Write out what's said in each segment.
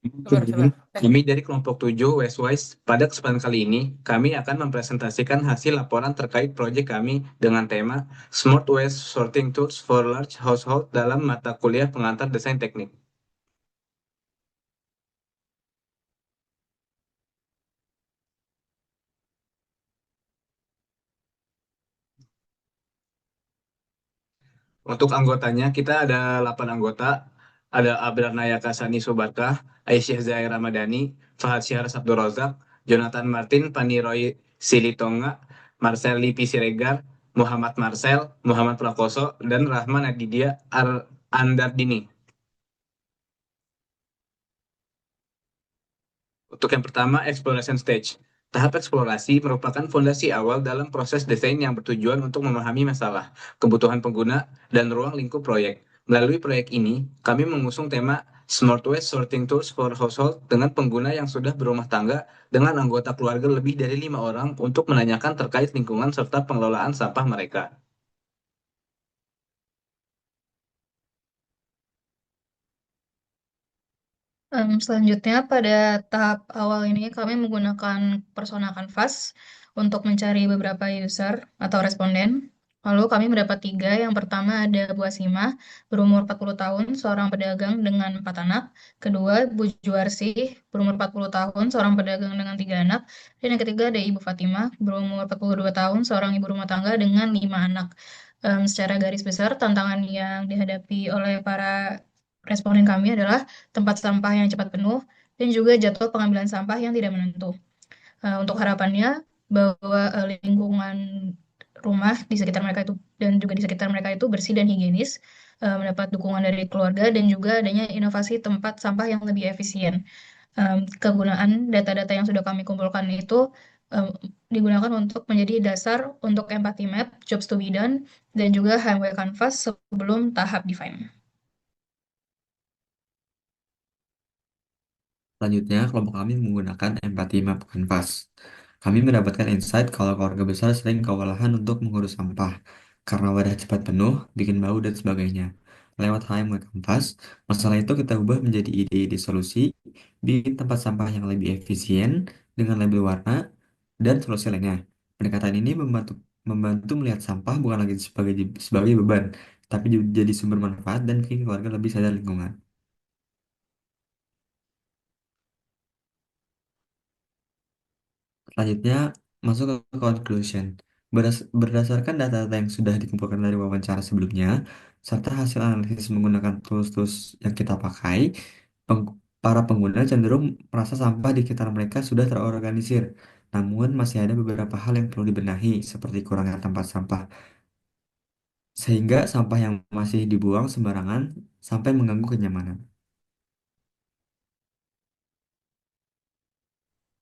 Kami dari kelompok 7 Westwise, pada kesempatan kali ini, kami akan mempresentasikan hasil laporan terkait proyek kami dengan tema Smart Waste Sorting Tools for Large Household dalam mata kuliah pengantar desain teknik. Untuk anggotanya, kita ada 8 anggota. Ada Abrar Nayaka Sani Subarkah, Aisyah Zaira Ramadhani, Fahad Syahras Abdul Razak, Jonathan Martin, Paniroy Silitonga, Marcel Lipi Siregar, Muhammad Marcel, Muhammad Prakoso, dan Rahman Aditya Andardini. Untuk yang pertama, exploration stage. Tahap eksplorasi merupakan fondasi awal dalam proses desain yang bertujuan untuk memahami masalah, kebutuhan pengguna, dan ruang lingkup proyek. Melalui proyek ini, kami mengusung tema Smart Waste Sorting Tools for Household dengan pengguna yang sudah berumah tangga dengan anggota keluarga lebih dari 5 orang untuk menanyakan terkait lingkungan serta pengelolaan sampah mereka. Selanjutnya, pada tahap awal ini kami menggunakan persona canvas untuk mencari beberapa user atau responden. Lalu kami mendapat tiga. Yang pertama ada Bu Asima, berumur 40 tahun, seorang pedagang dengan 4 anak. Kedua, Bu Juarsi, berumur 40 tahun, seorang pedagang dengan 3 anak. Dan yang ketiga ada Ibu Fatimah, berumur 42 tahun, seorang ibu rumah tangga dengan 5 anak. Secara garis besar, tantangan yang dihadapi oleh para responden kami adalah tempat sampah yang cepat penuh, dan juga jadwal pengambilan sampah yang tidak menentu. Untuk harapannya bahwa lingkungan rumah di sekitar mereka itu dan juga di sekitar mereka itu bersih dan higienis, mendapat dukungan dari keluarga dan juga adanya inovasi tempat sampah yang lebih efisien. Kegunaan data-data yang sudah kami kumpulkan itu digunakan untuk menjadi dasar untuk empathy map, jobs to be done, dan juga HMW canvas sebelum tahap define. Selanjutnya, kelompok kami menggunakan empati map canvas. Kami mendapatkan insight kalau keluarga besar sering kewalahan untuk mengurus sampah karena wadah cepat penuh, bikin bau, dan sebagainya. Lewat HMW Canvas, masalah itu kita ubah menjadi ide-ide solusi, bikin tempat sampah yang lebih efisien dengan label warna, dan solusi lainnya. Pendekatan ini membantu melihat sampah bukan lagi sebagai beban, tapi juga jadi sumber manfaat dan bikin keluarga lebih sadar lingkungan. Selanjutnya, masuk ke conclusion. Berdasarkan data-data yang sudah dikumpulkan dari wawancara sebelumnya, serta hasil analisis menggunakan tools-tools yang kita pakai, para pengguna cenderung merasa sampah di sekitar mereka sudah terorganisir. Namun, masih ada beberapa hal yang perlu dibenahi, seperti kurangnya tempat sampah, sehingga sampah yang masih dibuang sembarangan sampai mengganggu kenyamanan.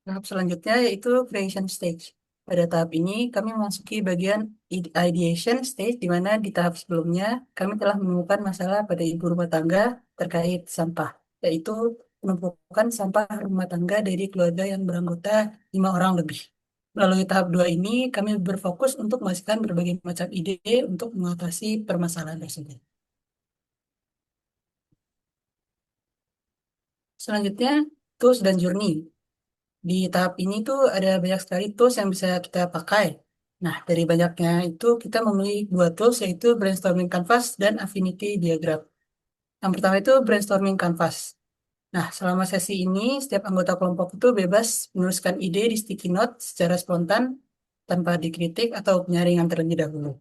Tahap selanjutnya yaitu creation stage. Pada tahap ini, kami memasuki bagian ideation stage, di mana di tahap sebelumnya kami telah menemukan masalah pada ibu rumah tangga terkait sampah, yaitu penumpukan sampah rumah tangga dari keluarga yang beranggota 5 orang lebih. Melalui tahap 2 ini, kami berfokus untuk menghasilkan berbagai macam ide untuk mengatasi permasalahan tersebut. Selanjutnya, tools dan journey. Di tahap ini tuh ada banyak sekali tools yang bisa kita pakai. Nah, dari banyaknya itu kita memilih dua tools, yaitu brainstorming canvas dan affinity diagram. Yang pertama itu brainstorming canvas. Nah, selama sesi ini, setiap anggota kelompok itu bebas menuliskan ide di sticky note secara spontan tanpa dikritik atau penyaringan terlebih dahulu.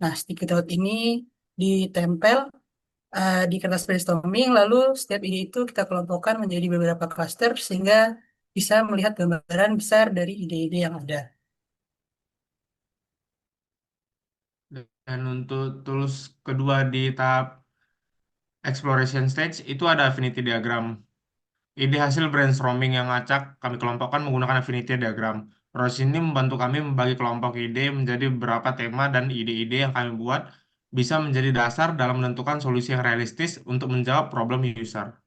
Nah, sticky note ini ditempel di kertas brainstorming, lalu setiap ide itu kita kelompokkan menjadi beberapa cluster sehingga bisa melihat gambaran besar dari ide-ide yang ada. Dan untuk tools kedua di tahap exploration stage itu ada affinity diagram. Ide hasil brainstorming yang acak kami kelompokkan menggunakan affinity diagram. Proses ini membantu kami membagi kelompok ide menjadi beberapa tema dan ide-ide yang kami buat bisa menjadi dasar dalam menentukan solusi yang realistis untuk menjawab problem user.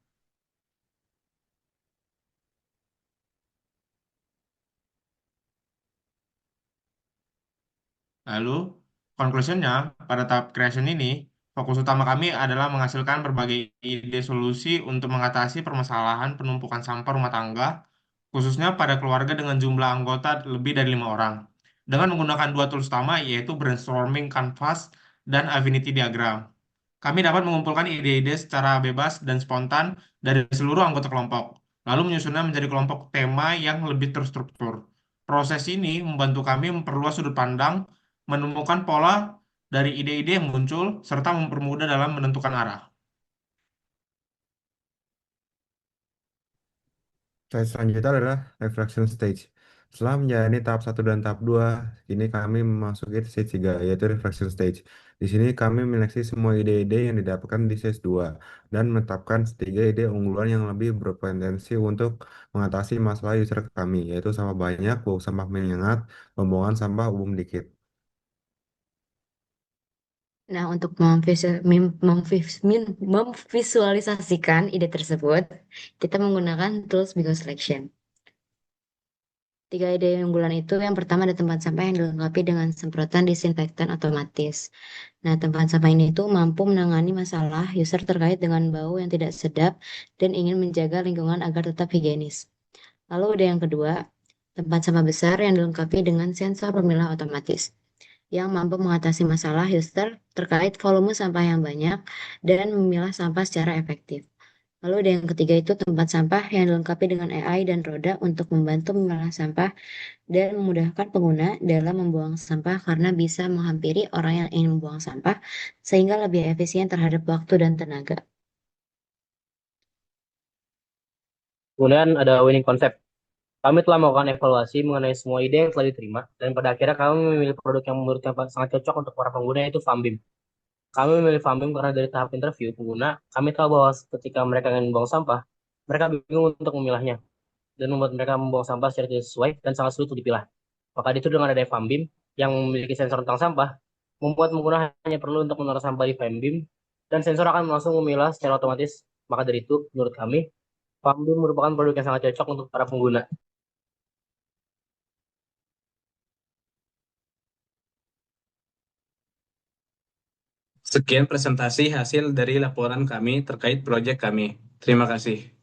Lalu, conclusionnya, pada tahap creation ini, Fokus utama kami adalah menghasilkan berbagai ide solusi untuk mengatasi permasalahan penumpukan sampah rumah tangga, khususnya pada keluarga dengan jumlah anggota lebih dari 5 orang. Dengan menggunakan dua tools utama, yaitu brainstorming canvas dan affinity diagram. Kami dapat mengumpulkan ide-ide secara bebas dan spontan dari seluruh anggota kelompok, lalu menyusunnya menjadi kelompok tema yang lebih terstruktur. Proses ini membantu kami memperluas sudut pandang, menemukan pola dari ide-ide yang muncul, serta mempermudah dalam menentukan arah. Stage selanjutnya adalah reflection stage. Setelah menjalani tahap satu dan tahap 2, kini kami memasuki stage 3, yaitu reflection stage. Di sini kami menyeleksi semua ide-ide yang didapatkan di stage 2 dan menetapkan 3 ide unggulan yang lebih berpotensi untuk mengatasi masalah user kami, yaitu sampah banyak, bau sampah menyengat, pembuangan sampah umum dikit. Nah, untuk memvisualisasikan ide tersebut, kita menggunakan tools Bigo Selection. 3 ide unggulan itu, yang pertama ada tempat sampah yang dilengkapi dengan semprotan disinfektan otomatis. Nah, tempat sampah ini tuh mampu menangani masalah user terkait dengan bau yang tidak sedap dan ingin menjaga lingkungan agar tetap higienis. Lalu ada yang kedua, tempat sampah besar yang dilengkapi dengan sensor pemilah otomatis yang mampu mengatasi masalah user terkait volume sampah yang banyak dan memilah sampah secara efektif. Lalu ada yang ketiga itu tempat sampah yang dilengkapi dengan AI dan roda untuk membantu memilah sampah dan memudahkan pengguna dalam membuang sampah karena bisa menghampiri orang yang ingin membuang sampah sehingga lebih efisien terhadap waktu dan tenaga. Kemudian ada winning concept. Kami telah melakukan evaluasi mengenai semua ide yang telah diterima, dan pada akhirnya kami memilih produk yang menurut kami sangat cocok untuk para pengguna, yaitu FAMBIM. Kami memilih FAMBIM karena dari tahap interview pengguna, kami tahu bahwa ketika mereka ingin membuang sampah, mereka bingung untuk memilahnya, dan membuat mereka membuang sampah secara tidak sesuai dan sangat sulit untuk dipilah. Maka itu dengan adanya FAMBIM yang memiliki sensor tentang sampah, membuat pengguna hanya perlu untuk menaruh sampah di FAMBIM, dan sensor akan langsung memilah secara otomatis. Maka dari itu, menurut kami, FAMBIM merupakan produk yang sangat cocok untuk para pengguna. Sekian presentasi hasil dari laporan kami terkait proyek kami. Terima kasih.